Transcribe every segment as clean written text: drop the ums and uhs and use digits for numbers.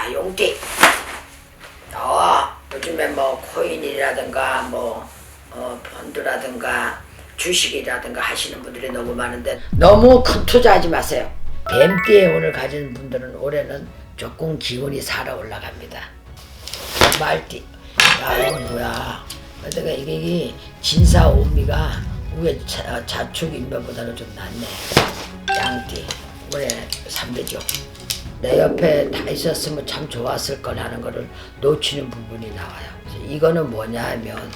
자, 용띠. 요즘에 뭐 코인이라든가 뭐 펀드라든가 주식이라든가 하시는 분들이 너무 많은데 너무 큰 투자하지 마세요. 뱀띠의 운을 가진 분들은 올해는 조금 기운이 살아 올라갑니다. 말띠. 야, 이건 뭐야? 내가 이게 진사오미가 위에 자축 인묘보다는 좀 낫네. 양띠. 올해 3대죠. 내 옆에 다 있었으면 참 좋았을 거라는 거를 놓치는 부분이 나와요. 이거는 뭐냐 하면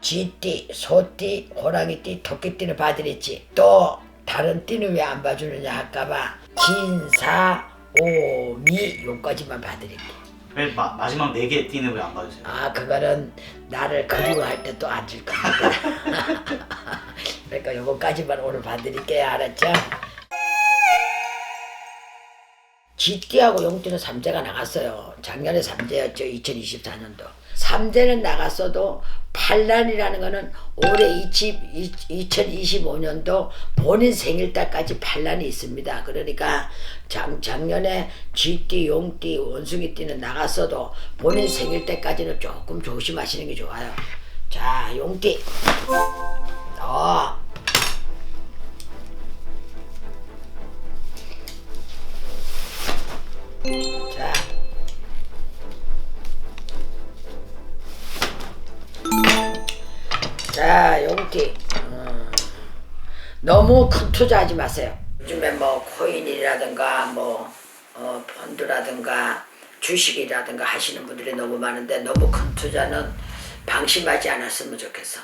쥐띠, 소띠, 호랑이띠, 토끼띠는 봐드렸지. 또 다른 띠는 왜 안 봐주느냐 할까봐 진사, 오미 요까지만 봐드릴게. 왜 마지막 4개 띠는 왜 안 봐주세요? 그거는 나를 그리워할 때 또 안 줄 겁니다. 그러니까 요거까지만 오늘 봐드릴게요. 알았죠? 쥐띠하고 용띠는 삼재가 나갔어요. 작년에 삼재였죠. 2024년도. 삼재는 나갔어도 반란이라는 거는 올해 2025년도 본인 생일달까지 반란이 있습니다. 그러니까 작년에 쥐띠, 용띠, 원숭이띠는 나갔어도 본인 생일 때까지는 조금 조심하시는 게 좋아요. 자, 용띠. 자, 자, 용띠. 너무 큰 투자하지 마세요. 요즘에 뭐 코인이라든가 뭐 펀드라든가 주식이라든가 하시는 분들이 너무 많은데 너무 큰 투자는 방심하지 않았으면 좋겠어.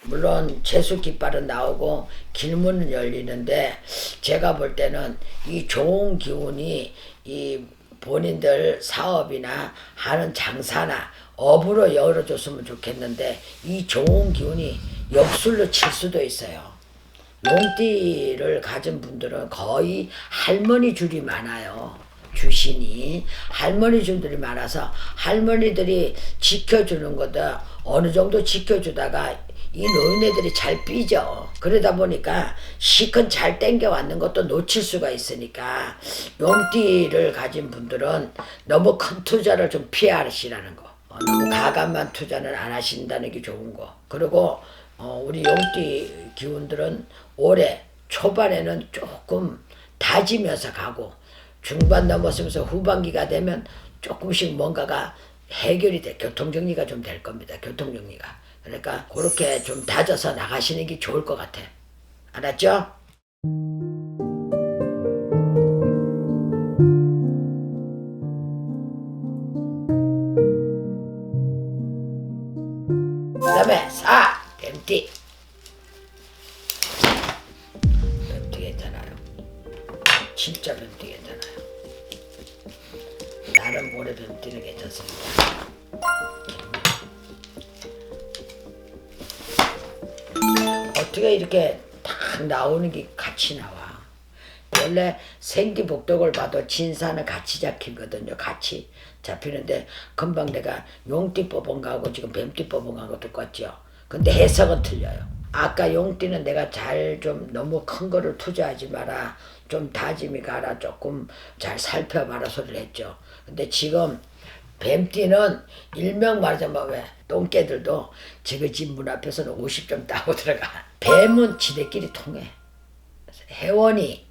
물론 재수 깃발은 나오고 길문은 열리는데 제가 볼 때는 이 좋은 기운이 이 본인들 사업이나 하는 장사나 업으로 열어줬으면 좋겠는데 이 좋은 기운이 역술로 칠 수도 있어요. 용띠를 가진 분들은 거의 할머니 줄이 많아요. 주신이 할머니 줄들이 많아서 할머니들이 지켜주는 거다 어느 정도 지켜주다가 이 노인네들이 잘 삐져. 그러다 보니까 시큰 잘 땡겨왔는 것도 놓칠 수가 있으니까 용띠를 가진 분들은 너무 큰 투자를 좀 피하시라는 거. 너무 가감한 투자는 안 하신다는 게 좋은 거. 그리고 우리 용띠 기운들은 올해 초반에는 조금 다지면서 가고 중반 넘어서면서 후반기가 되면 조금씩 뭔가가 해결이 돼. 교통정리가 좀 될 겁니다. 교통정리가. 그러니까 그렇게 좀 다져서 나가시는 게 좋을 것 같아. 알았죠? 그 다음에 뱀띠. 뱀띠 괜찮아요. 진짜 뱀띠 괜찮아요. 나름 올해 뱀띠는 괜찮습니다. 어떻게 이렇게 딱 나오는 게 같이 나와. 원래 생기복덕을 봐도 진사는 같이 잡히거든요. 같이 잡히는데 금방 내가 용띠 뽑은 거하고 지금 뱀띠 뽑은 거하고 똑같죠. 근데 해석은 틀려요. 아까 용띠는 내가 잘 좀 너무 큰 거를 투자하지 마라. 좀 다짐이 가라. 조금 잘 살펴봐라 소리를 했죠. 근데 지금 뱀띠는 일명 말하자면 왜 똥개들도 지금 집 문 앞에서는 50점 따고 들어가. 뱀은 지들끼리 통해. 해원이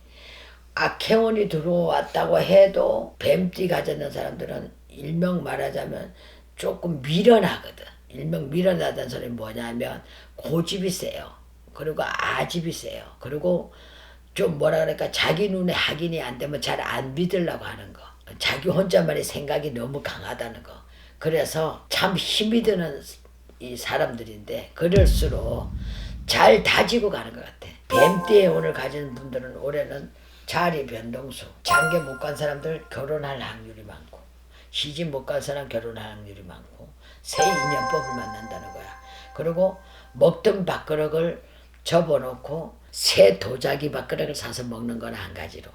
악해원이 들어왔다고 해도 뱀띠 가졌는 사람들은 일명 말하자면 조금 미련하거든. 일명 미련하다는 소리는 뭐냐면 고집이 세요. 그리고 아집이 세요. 그리고 좀 뭐라 그럴까 자기 눈에 확인이 안 되면 잘 안 믿으려고 하는 거. 자기 혼자만의 생각이 너무 강하다는 거. 그래서 참 힘이 드는 이 사람들인데 그럴수록 잘 다지고 가는 것 같아. 뱀띠의 운을 가진 분들은 올해는 자리 변동수. 장계 못 간 사람들 결혼할 확률이 많고 시집 못 간 사람 결혼할 확률이 많고 새 인연법을 만난다는 거야. 그리고 먹던 밥그릇을 접어놓고 새 도자기 밥그릇을 사서 먹는 건 한 가지로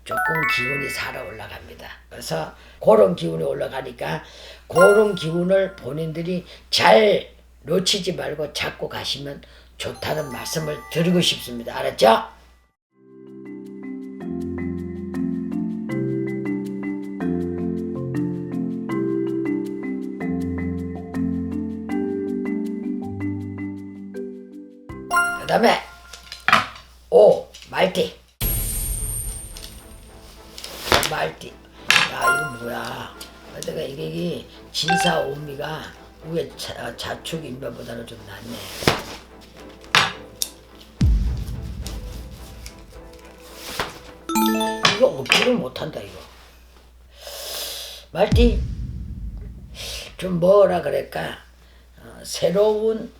조금 기운이 살아 올라갑니다. 그래서 그런 기운이 올라가니까 그런 기운을 본인들이 잘 놓치지 말고 잡고 가시면 좋다는 말씀을 드리고 싶습니다. 알았죠? 그 다음에 오 말띠. 말띠. 야 이거 뭐야. 내가 이게 진사오미가 위에 자축 인묘보다는 좀 낫네. 이거 없지를 못한다 이거. 말띠 좀 뭐라 그럴까. 새로운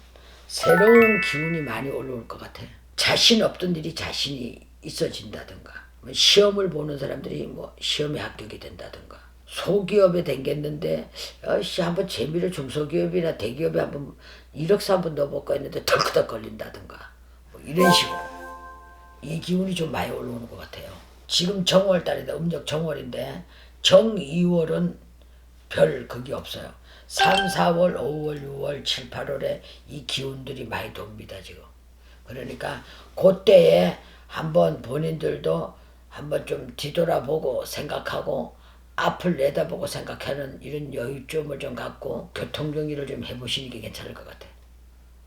기운이 많이 올라올 것 같아. 자신 없던 일이 자신이 있어진다든가, 시험을 보는 사람들이 뭐 시험에 합격이 된다든가, 소기업에 댕겼는데 한번 재미를 중소기업이나 대기업에 한번 이력서 한번 넣어볼까 했는데 덜커덕 걸린다든가, 뭐 이런 식으로 이 기운이 좀 많이 올라오는 것 같아요. 지금 정월달이다. 음력 정월인데 정 2월은 별 그게 없어요. 3, 4월, 5월, 6월, 7, 8월에 이 기운들이 많이 돕니다 지금. 그러니까 그때에 한번 본인들도 한번 좀 뒤돌아보고 생각하고 앞을 내다보고 생각하는 이런 여유점을 좀 갖고 교통정리를 좀 해보시는 게 괜찮을 것 같아요.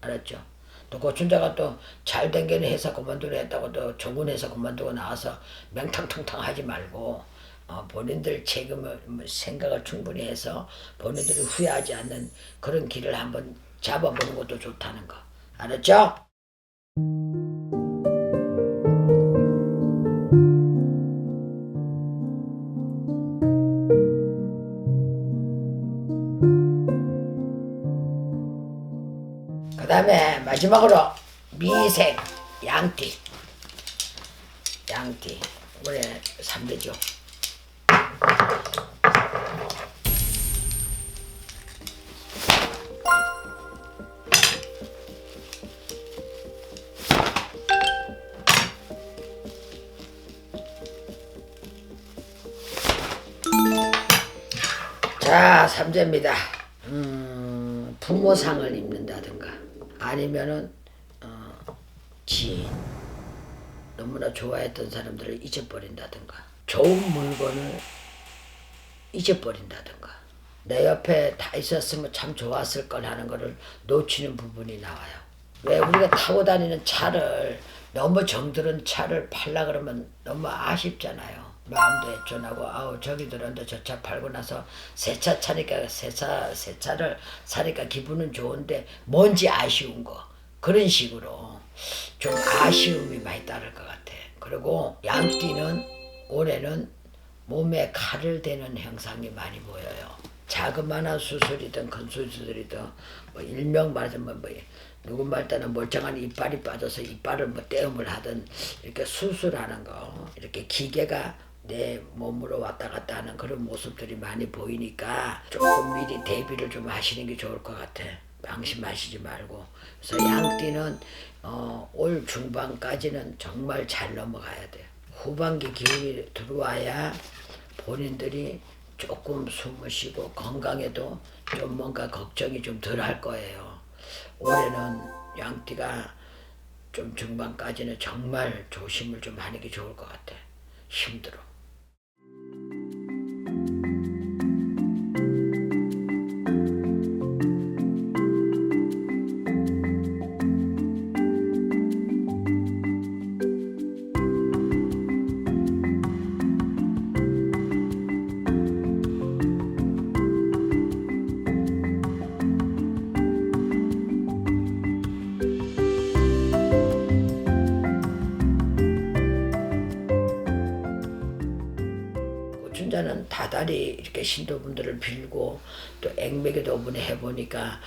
알았죠? 또 고춘자가 또 잘 된 게는 회사 그만두려 했다고 또 좋은 회사 그만두고 나와서 맹탕탕탕 하지 말고 본인들 책임을 생각을 충분히 해서 본인들이 후회하지 않는 그런 길을 한번 잡아보는 것도 좋다는 거. 알았죠? 그 다음에 마지막으로 미생 양띠. 올해 3대죠. 자, 3제입니다. 부모상을 입는다든가 아니면은 지인, 너무나 좋아했던 사람들을 잊어버린다든가, 좋은 물건을 잊어버린다든가, 내 옆에 다 있었으면 참 좋았을 걸 하는 거를 놓치는 부분이 나와요. 왜 우리가 타고 다니는 차를, 너무 정들은 차를 팔라 그러면 너무 아쉽잖아요. 마음도 애존하고 아우 저기 들었는데 저 차 팔고 나서 새 차 차니까 새 차를 사니까 기분은 좋은데 뭔지 아쉬운 거, 그런 식으로 좀 아쉬움이 많이 따를 것 같아. 그리고 양띠는 올해는 몸에 칼을 대는 현상이 많이 보여요. 자그마한 수술이든 큰 수술이든 뭐 일명 말하자면 뭐 누구 말 때는 멀쩡한 이빨이 빠져서 이빨을 뭐 떼음을 하든 이렇게 수술하는 거, 이렇게 기계가 내 몸으로 왔다 갔다 하는 그런 모습들이 많이 보이니까 조금 미리 대비를 좀 하시는 게 좋을 것 같아. 방심하시지 말고. 그래서 양띠는 올 중반까지는 정말 잘 넘어가야 돼요. 후반기 기운이 들어와야 본인들이 조금 숨을 쉬고 건강에도 좀 뭔가 걱정이 좀 덜 할 거예요. 올해는 양띠가 좀 중반까지는 정말 조심을 좀 하는 게 좋을 것 같아. 힘들어. 춘자는 다달이 이렇게 신도분들을 빌고 또 액맥에도 오분에 해보니까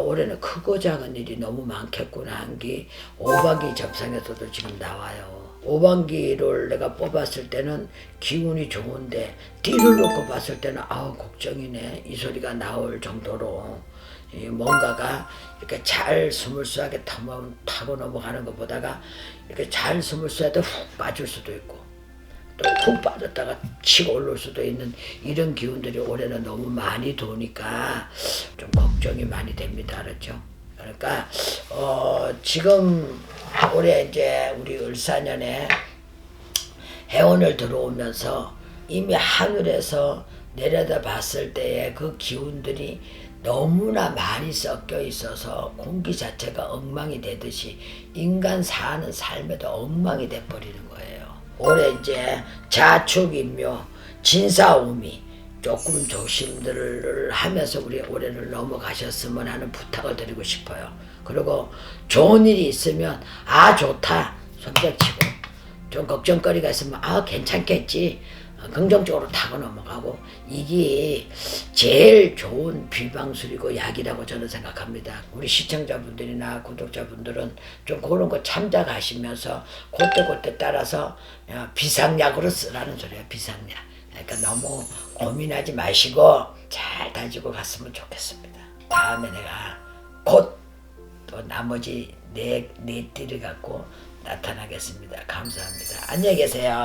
올해는 크고 작은 일이 너무 많겠구나 한 게 오반기 접상에서도 지금 나와요. 오반기를 내가 뽑았을 때는 기운이 좋은데 띠를 놓고 봤을 때는 걱정이네 이 소리가 나올 정도로 이 뭔가가 이렇게 잘 스물스하게 타고 넘어가는 것보다가 이렇게 잘 스물스하게 훅 빠질 수도 있고 또 훅 빠졌다가 치고 올라올 수도 있는 이런 기운들이 올해는 너무 많이 도니까 좀 걱정이 많이 됩니다. 알았죠? 그러니까 지금 올해 이제 우리 을사년에 해운을 들어오면서 이미 하늘에서 내려다 봤을 때의 그 기운들이 너무나 많이 섞여 있어서 공기 자체가 엉망이 되듯이 인간 사는 삶에도 엉망이 돼버리는 거예요. 올해 이제 자축인묘 진사오미 조금 조심들을 하면서 우리 올해를 넘어가셨으면 하는 부탁을 드리고 싶어요. 그리고 좋은 일이 있으면 좋다 손뼉치고 좀 걱정거리가 있으면 괜찮겠지 긍정적으로 타고 넘어가고 이게 제일 좋은 비방술이고 약이라고 저는 생각합니다. 우리 시청자분들이나 구독자분들은 좀 그런 거 참작하시면서 그때 따라서 비상약으로 쓰라는 소리예요. 비상약. 그러니까 너무 고민하지 마시고 잘 다지고 갔으면 좋겠습니다. 다음에 내가 곧 또 나머지 네 띠를 갖고 나타나겠습니다. 감사합니다. 안녕히 계세요.